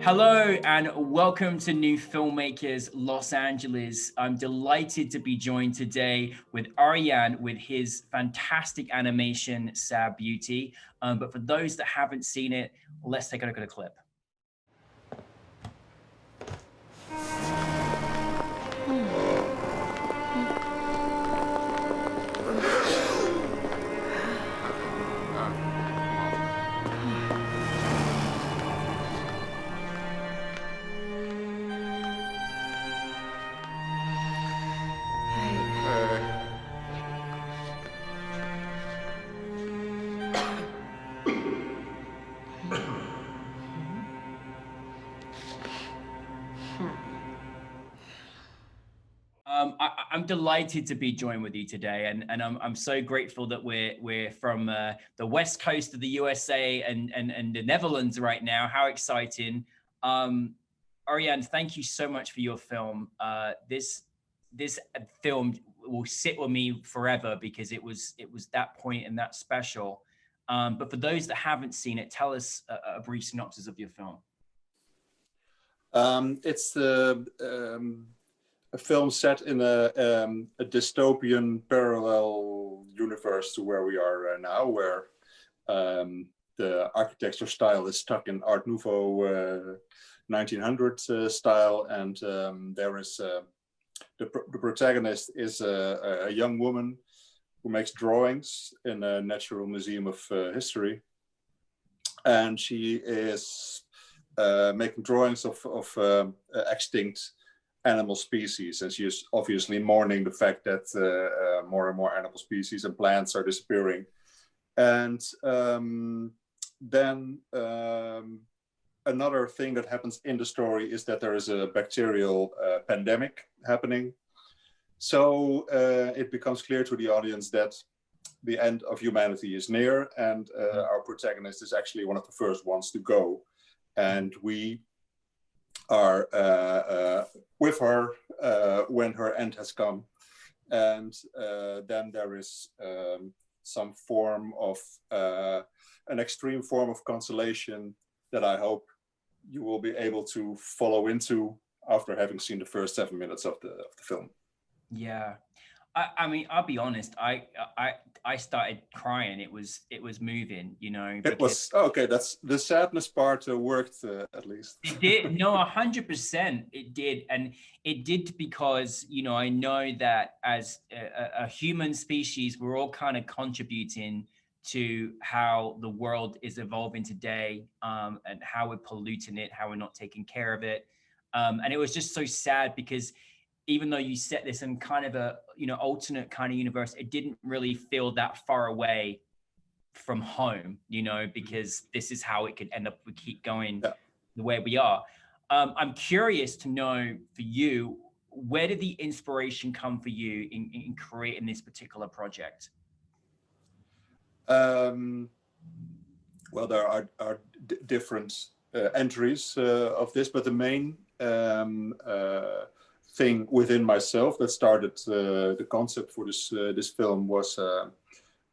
Hello and welcome to New Filmmakers Los Angeles. I'm delighted to be joined today with Arjan with his fantastic animation, Sad Beauty. But for those that haven't seen it, let's take a look at a clip. I'm delighted to be joined with you today, and I'm so grateful that we're from the west coast of the USA and the Netherlands right now. How exciting! Arjan, thank you so much for your film. This film will sit with me forever because it was that point and that special. But for those that haven't seen it, tell us a brief synopsis of your film. It's a film set in a dystopian parallel universe to where we are now, where the architecture style is stuck in Art Nouveau 1900 style, and there is the protagonist is a young woman who makes drawings in a Natural Museum of History, and she is making drawings of extinct animal species, and she is obviously mourning the fact that more and more animal species and plants are disappearing. And then another thing that happens in the story is that there is a bacterial pandemic happening. So it becomes clear to the audience that the end of humanity is near, and our protagonist is actually one of the first ones to go. And we are with her when her end has come. And then there is some form of, an extreme form of consolation that I hope you will be able to follow into after having seen the first 7 minutes of the film. Yeah. I mean, I'll be honest. I started crying. It was moving, you know. It was okay. That's the sadness part worked at least. It did. No, 100%. It did, and it did because I know that as a human species, we're all kind of contributing to how the world is evolving today, and how we're polluting it, how we're not taking care of it, and it was just so sad because even though you set this in kind of a alternate kind of universe, it didn't really feel that far away from home, because this is how it could end up. We keep going the way we are. I'm curious to know for you, where did the inspiration come for you in creating this particular project? Well, there are different entries of this, but the main thing within myself that started the concept for this film was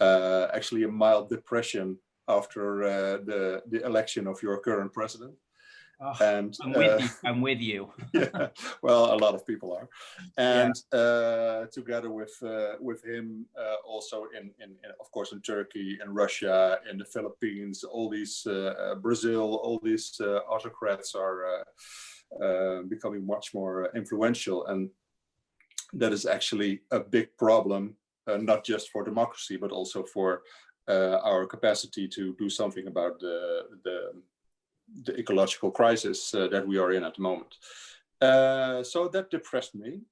actually a mild depression after the election of your current president. Oh, and I'm with you. Yeah, well, a lot of people are, and together with him, also in of course in Turkey, in Russia, in the Philippines, all these Brazil, all these autocrats are becoming much more influential, and that is actually a big problem, not just for democracy, but also for our capacity to do something about the ecological crisis that we are in at the moment. So that depressed me.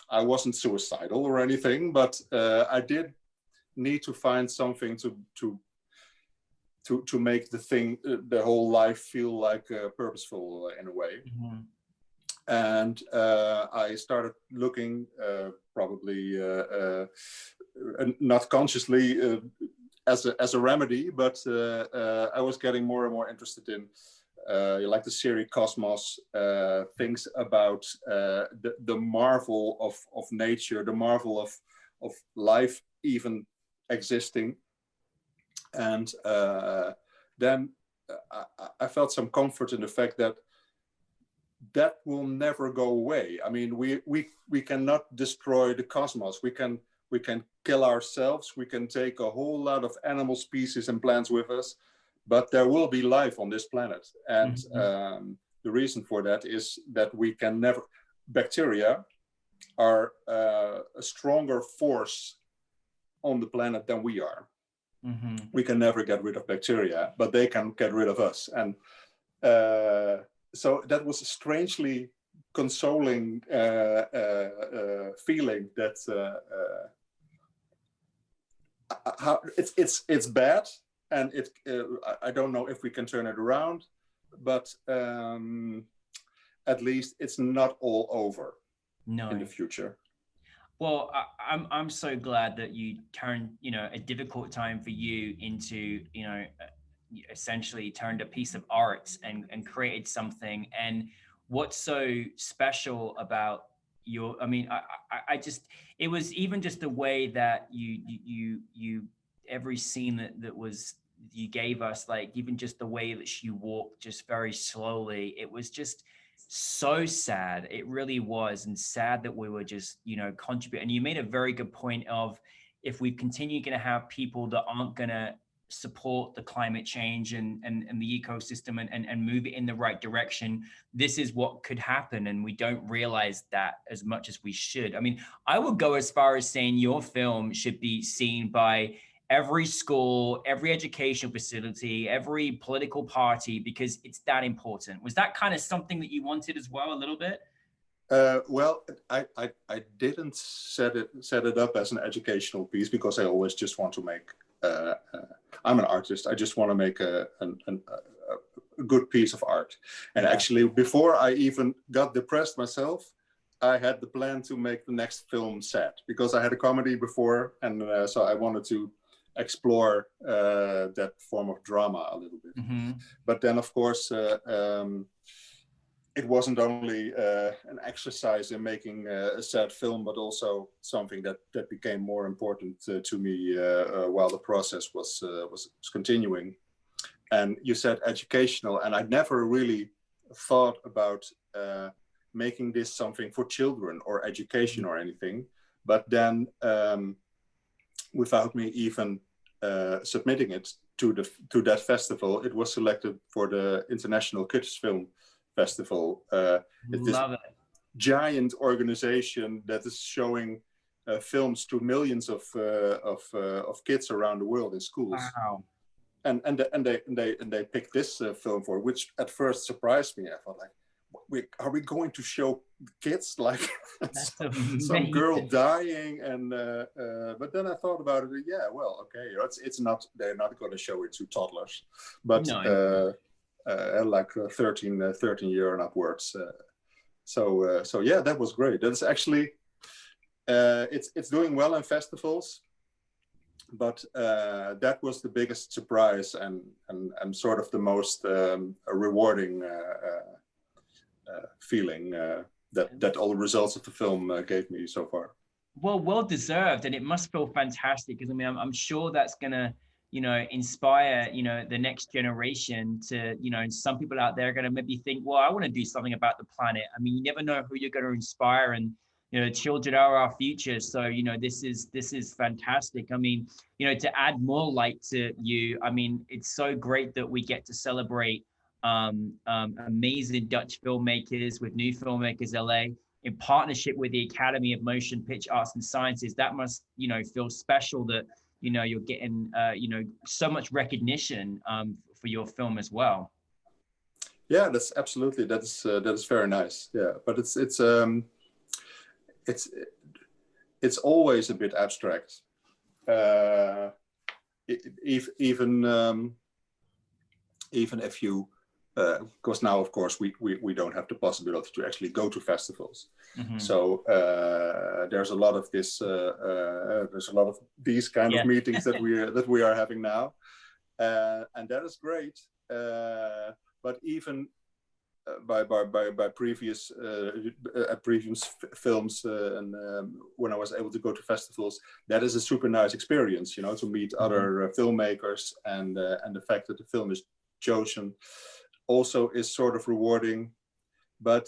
I wasn't suicidal or anything, but I did need to find something to make the whole life feel like purposeful in a way. Mm-hmm. And I started looking, probably not consciously as a remedy, but I was getting more and more interested in, like the series Cosmos, things about the marvel of nature, the marvel of life even existing. And then I felt some comfort in the fact that that will never go away. I mean, we cannot destroy the cosmos. We can kill ourselves. We can take a whole lot of animal species and plants with us, but there will be life on this planet. And the reason for that is that we can never, bacteria are a stronger force on the planet than we are. We can never get rid of bacteria, but they can get rid of us. And so that was a strangely consoling feeling that how it's bad, and I don't know if we can turn it around, but at least it's not all over in the future. Well, I'm so glad that you turned, you know, a difficult time for you into, you know, essentially turned a piece of art and created something. And what's so special about your, I mean, I just, it was even just the way that you every scene that was, you gave us, like even just the way that she walked just very slowly, it was just so sad. It really was, and sad that we were just, you know, contribute. And you made a very good point of, if we continue going to have people that aren't going to support the climate change and the ecosystem and move it in the right direction, this is what could happen. And we don't realize that as much as we should. I mean, I would go as far as saying your film should be seen by every school, every educational facility, every political party, because it's that important. Was that kind of something that you wanted as well, a little bit? Well, I didn't set it up as an educational piece, because I always just want to make, I'm an artist. I just want to make a good piece of art. And actually, before I even got depressed myself, I had the plan to make the next film sad, because I had a comedy before. And so I wanted to explore that form of drama a little bit. But then, of course, it wasn't only an exercise in making a sad film, but also something that became more important to me while the process was continuing. And you said educational, and I never really thought about making this something for children or education or anything. But then, without me even submitting it to that festival, it was selected for the International Kids Film Festival. It's this giant organization that is showing films to millions of kids around the world in schools. Wow. And they picked this film for, which at first surprised me. I thought, like, are we going to show kids like some girl dying? And but then I thought about it. Yeah, well, okay, it's not, they're not going to show it to toddlers, but no. Like 13 year and upwards. So yeah, that was great. That's actually it's doing well in festivals, but that was the biggest surprise and sort of the most rewarding feeling that all the results of the film gave me so far. Well deserved, and it must feel fantastic, because I mean, I'm sure that's gonna, you know, inspire, you know, the next generation to, you know, some people out there are going to maybe think, well, I want to do something about the planet. I mean, you never know who you're going to inspire, and, you know, children are our future. So, you know, this is fantastic. I mean, you know, to add more light to you, I mean, it's so great that we get to celebrate amazing Dutch filmmakers with NewFilmmakers LA in partnership with the Academy of Motion Picture Arts and Sciences. That must, you know, feel special that, you know, you're getting, you know, so much recognition for your film as well. Yeah, that's absolutely, that is very nice. Yeah, but it's always a bit abstract. Even if you, because now, of course, we don't have the possibility to actually go to festivals. So there's a lot of this, there's a lot of these kind of meetings that we are having now, and that is great. But even by previous films, and when I was able to go to festivals, that is a super nice experience, you know, to meet other filmmakers, and the fact that the film is chosen also is sort of rewarding, but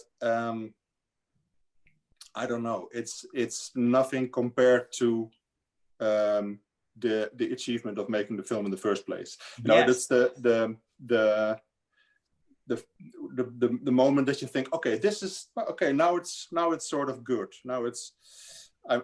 I don't know. It's nothing compared to the achievement of making the film in the first place. You know, that's the moment that you think, okay, this is okay. Now it's sort of good. Now it's.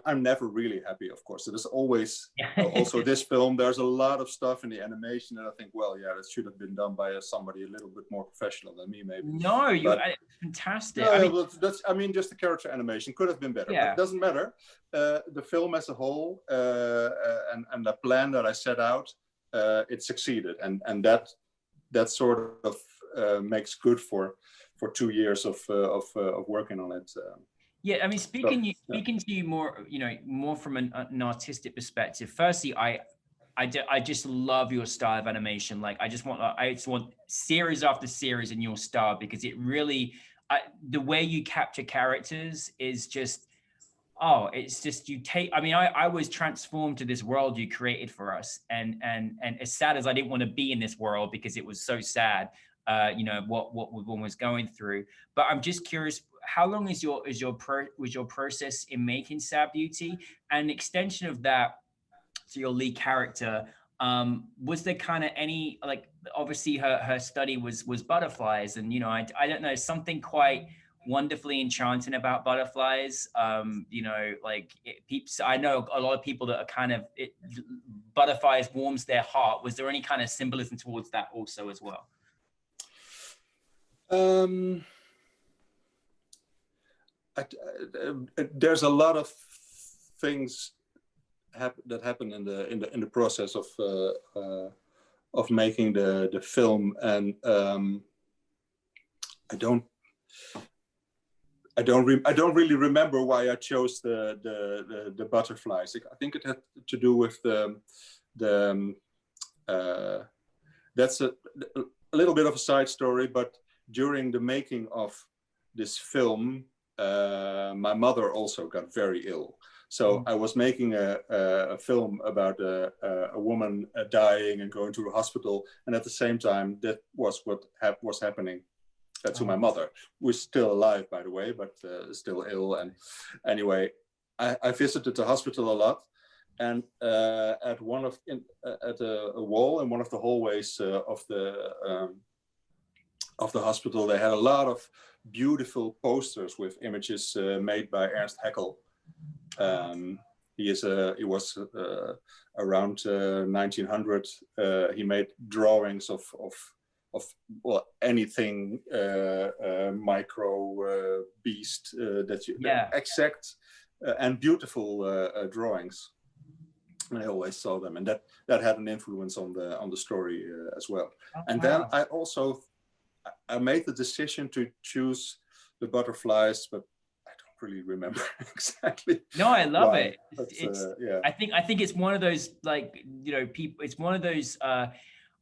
I'm never really happy, of course. There's always also this film. There's a lot of stuff in the animation that I think, well, yeah, that should have been done by somebody a little bit more professional than me, maybe. No, you're fantastic. No, I mean, just the character animation could have been better, but it doesn't matter. The film as a whole and the plan that I set out, it succeeded, and that sort of makes good for 2 years of working on it. Yeah, I mean, speaking to you more, you know, more from an artistic perspective. Firstly, I just love your style of animation. Like, I just want series after series in your style, because it really, the way you capture characters is just, oh, it's just, you take, I mean, I was transformed to this world you created for us. And as sad as I didn't want to be in this world, because it was so sad, you know, what one was going through. But I'm just curious, how long was your process in making Sad Beauty? And an extension of that to your lead character, was there kind of any, like, obviously her study was butterflies, and, you know, I don't know, something quite wonderfully enchanting about butterflies. You know, like, I know a lot of people that are kind of, butterflies warms their heart. Was there any kind of symbolism towards that also as well? There's a lot of things that happen in the process of making the film, and I don't really remember why I chose the butterflies. I think it had to do with that's a little bit of a side story, but during the making of this film, my mother also got very ill. So I was making a film about a woman dying and going to the hospital, and at the same time, that was what was happening to my mother, who is still alive, by the way, but still ill. And anyway, I visited the hospital a lot, and at a wall in one of the hallways of the hospital, they had a lot of beautiful posters with images made by Ernst Haeckel. He was around 1900. He made drawings of well, anything micro beast that you exact and beautiful drawings. And I always saw them, and that had an influence on the story as well. And then I made the decision to choose the butterflies, but I don't really remember exactly. No, I love why. it. I think it's one of those, like, you know, people. It's one of those.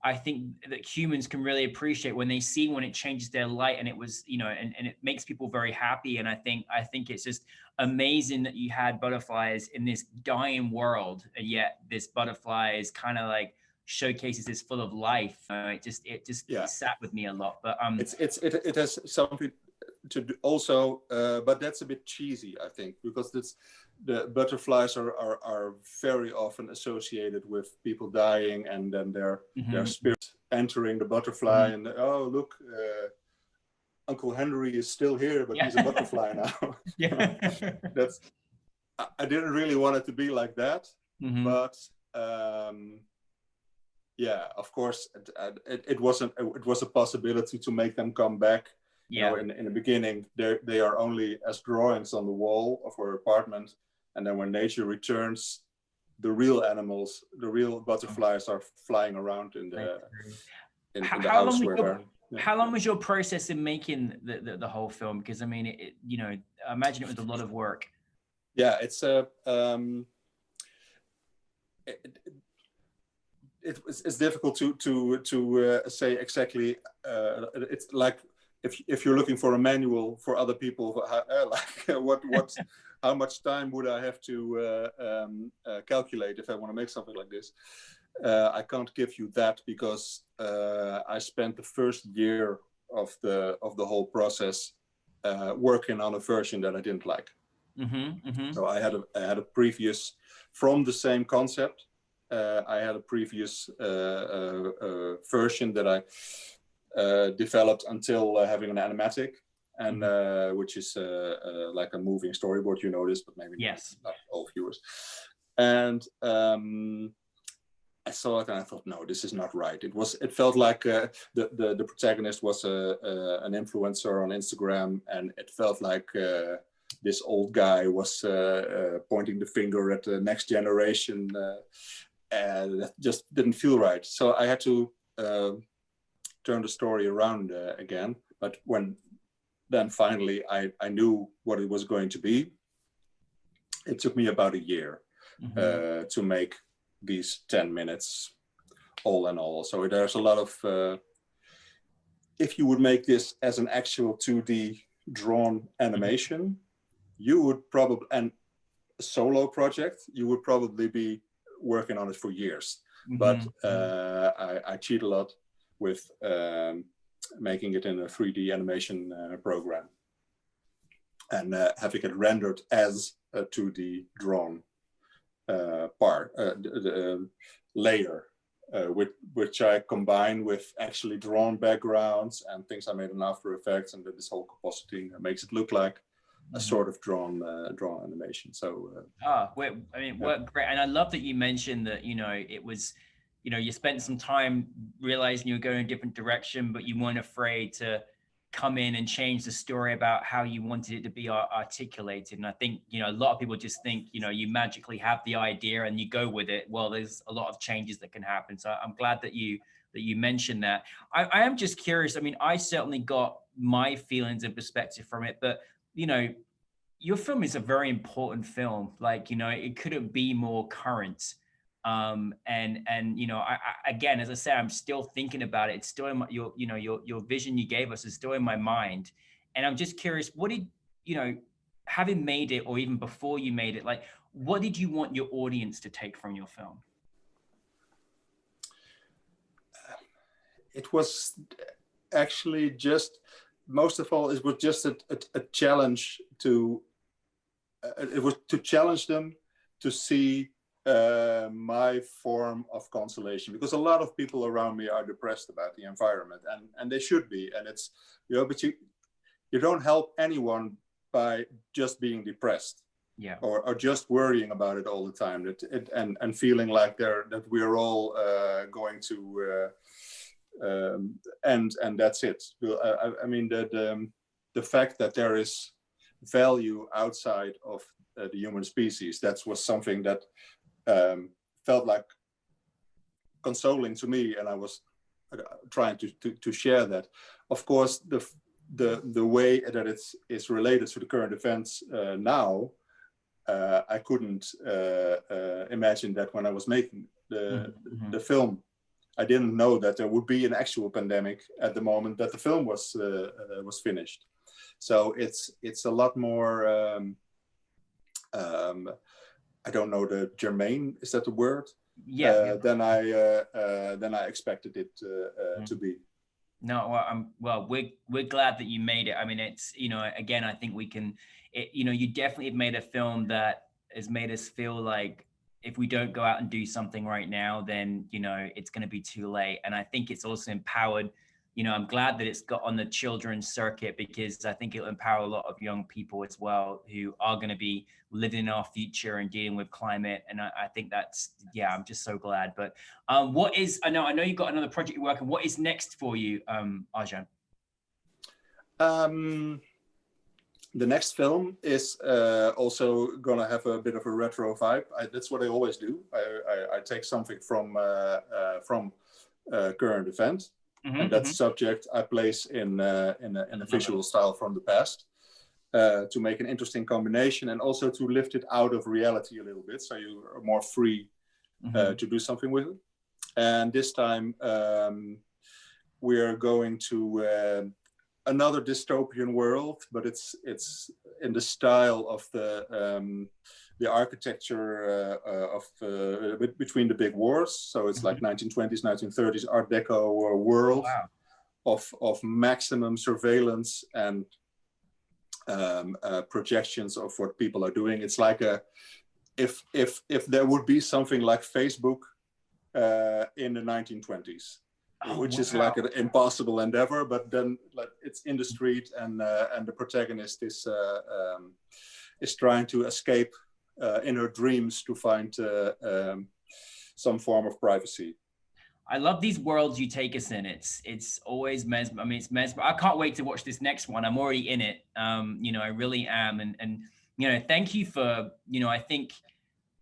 I think that humans can really appreciate when they see when it changes their light, and it was, you know, and it makes people very happy. And I think it's just amazing that you had butterflies in this dying world, and yet this butterfly is kind of like showcases this full of life. It just sat with me a lot. But it has something to do also, but that's a bit cheesy, I think, because the butterflies are very often associated with people dying, and then their spirit entering the butterfly, and oh, look, Uncle Henry is still here, but he's a butterfly now. I didn't really want it to be like that, but yeah, of course, it was a possibility to make them come back. You know, in the beginning, they are only as drawings on the wall of our apartment, and then when nature returns, the real animals, the real butterflies, are flying around in the house where they're. How long was your process in making the whole film? Because I mean, you know, I imagine it was a lot of work. Yeah, it's it's difficult to say exactly. It's like if you're looking for a manual for other people, how much time would I have to calculate if I want to make something like this? I can't give you that, because I spent the first year of the whole process working on a version that I didn't like. So I had a previous, from the same concept, I had a previous version that I developed until having an animatic, and which is like a moving storyboard. You know this, but maybe not all viewers. And I saw it and I thought, no, this is not right. It felt like the protagonist was an influencer on Instagram, and it felt like this old guy was pointing the finger at the next generation, and that just didn't feel right. So I had to turn the story around again. But then finally I knew what it was going to be, it took me about a year to make these 10 minutes all in all. So there's a lot of, if you would make this as an actual 2D drawn animation, you would probably, and a solo project, you would probably be working on it for years. But I cheat a lot with making it in a 3D animation program and having it rendered as a 2D drawn layer, which I combine with actually drawn backgrounds and things I made in After Effects, and this whole compositing makes it look like a sort of drawn animation. So worked great. And I love that you mentioned that, it was, you spent some time realizing you were going a different direction, but you weren't afraid to come in and change the story about how you wanted it to be articulated. And I think, a lot of people just think, you magically have the idea and you go with it. Well, there's a lot of changes that can happen. So I'm glad that you mentioned that. I am just curious. I mean, I certainly got my feelings and perspective from it, but your film is a very important film. Like, it couldn't be more current. And I again, as I say, I'm still thinking about it. It's still in my, your vision you gave us is still in my mind. And I'm just curious, what did, having made it, or even before you made it, like, what did you want your audience to take from your film? It was actually just, most of all, it was just a challenge to, it was to challenge them to see my form of consolation, because a lot of people around me are depressed about the environment, and they should be. And it's, but you don't help anyone by just being depressed, or just worrying about it all the time, and feeling like that we're all going to and that's it. I mean, the fact that there is value outside of the human species, that was something that felt like consoling to me, and I was trying to share that. Of course, the way that it's related to the current events now, I couldn't imagine that when I was making the film. I didn't know that there would be an actual pandemic at the moment that the film was finished. So it's a lot more. I don't know the germane, is that the word? Than I expected it to be. No, well, we're glad that you made it. I mean, it's, again, I think we can, you definitely have made a film that has made us feel like if we don't go out and do something right now, then, it's going to be too late. And I think it's also empowered, I'm glad that it's got on the children's circuit, because I think it'll empower a lot of young people as well, who are going to be living in our future and dealing with climate. And I think that's, I'm just so glad. But what is, I know you've got another project you're working. What is next for you, Arjan? The next film is also gonna have a bit of a retro vibe. That's what I always do. I take something from current event, and that subject I place in a visual style from the past, to make an interesting combination, and also to lift it out of reality a little bit, so you are more free to do something with it. And this time we are going to another dystopian world, but it's in the style of the architecture of between the big wars. So it's like 1920s, 1930s Art Deco world. Wow. of maximum surveillance and projections of what people are doing. It's like if there would be something like Facebook in the 1920s, which is like an impossible endeavor, but then like, it's in the street, and the protagonist is trying to escape in her dreams to find some form of privacy. I love these worlds you take us in. It's always mesmer. I mean, it's mesmer. I can't wait to watch this next one. I'm already in it. You know, I really am. And you know, thank you for, you know, I think,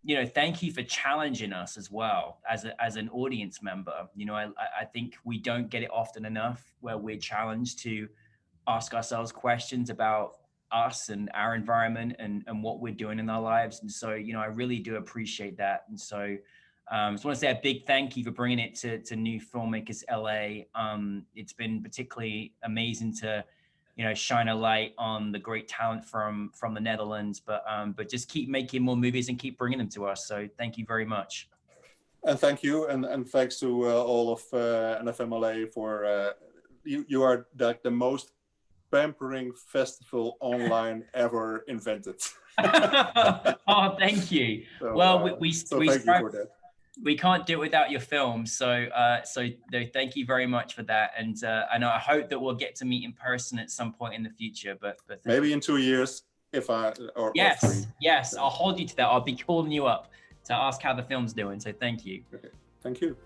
you know, thank you for challenging us as well as an audience member. You know, I think we don't get it often enough where we're challenged to ask ourselves questions about us and our environment and what we're doing in our lives. And so, you know, I really do appreciate that. And so, just want to say a big thank you for bringing it to New Filmmakers LA. It's been particularly amazing to, you know, shine a light on the great talent from the Netherlands, but just keep making more movies and keep bringing them to us. So thank you very much. And thank you, and thanks to all of NFMLA for you are like the most pampering festival online ever invented. Oh, thank you. So, well, we thank you for that. We can't do it without your film. So thank you very much for that. And I hope that we'll get to meet in person at some point in the future. But maybe in 2 years, if I or yes, I'll hold you to that. I'll be calling you up to ask how the film's doing. So thank you. Okay, thank you.